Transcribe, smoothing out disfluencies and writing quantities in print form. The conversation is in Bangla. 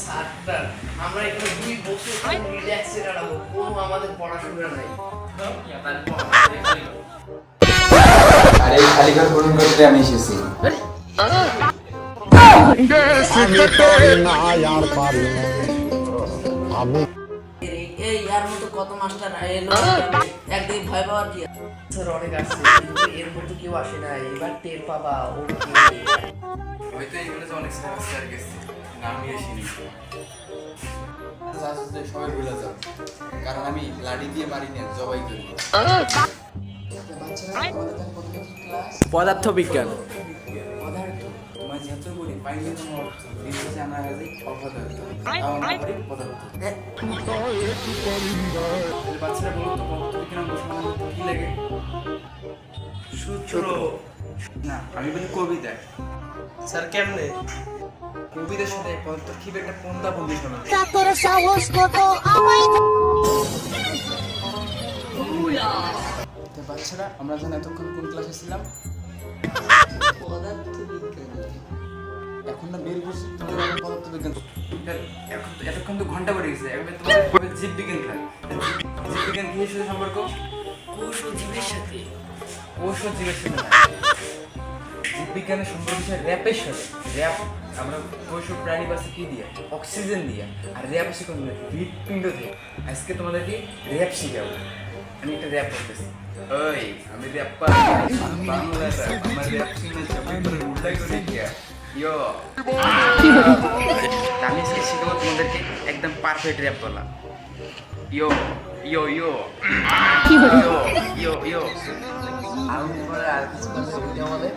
স্যারটা আমরা এখানে 2 বছর রিল্যাক্সে কাটাবো, কোনো আমাদের পড়াশোনা নাই। আর এই খালি ঘর পূরণ করতে আমি এসেছি। এই ইয়ার মতো কত মাস্টার এলো, একদিন ভয় পাওয়ার কি স্যার অনেক আসছে, কিন্তু এর মতো কেউ আসে না। এবার টের পাবা ও কে। হয়তো এগুলো যে অনেক স্যার গেছে, আমি আসিনি। সবাই ভুলে যাও, কারণ আমি লাঠি দিয়ে মারি না, জবাই করি। পদার্থ বিজ্ঞান। তোমার যত করি পাইলে তোমার দিনে জানা গেছে অপদার্থ, পদার্থ। বাচ্চারা বলতো পদার্থ বিজ্ঞান কি লাগে? সূত্র না, আমি বলি কবিতা। স্যার কেমনে? কবিতার সাথে পদার্থ কি একটা পন্থা বন্দি শোনা। বাচ্চারা আমরা যখন এতক্ষণ কোন ক্লাসে ছিলাম? পদার্থ বিজ্ঞান। এখন না বের করছি তোমাদের পদার্থ বিজ্ঞান। এখন তো এতক্ষণ তো ঘন্টা পড়ে গেছে, এখন তোমাদের জীববিজ্ঞান ক্লাস। জীববিজ্ঞান কি সাথে সম্পর্ক? কোষ ও জীবের সাথে। কোষ ও জীবের সাথে না। জীববিজ্ঞানের সম্পর্ক হচ্ছে র্যাপের সাথে। র্যাপ আমরা কোষ ও প্রাণী বাঁচে কি দিয়ে? অক্সিজেন দিয়ে। আর র্যাপ আছে কোন হৃৎপিণ্ড থেকে। আজকে তোমাদেরকে র্যাপ শিখাবো। আমি একটা র্যাপ করতেছি। ওই আমি র্যাপ পারি বাংলা র্যাপ, আমার র্যাপ শুনে সবাই করে উল্টাই করে গিয়া ইয়ো। আমি আজকে শিখাবো তোমাদেরকে একদম পারফেক্ট র্যাপ বলা। ইয়ো ইয়ো ইয়ো ইয়ো ইয়ো ইয়ো। আর কিছু আমাদের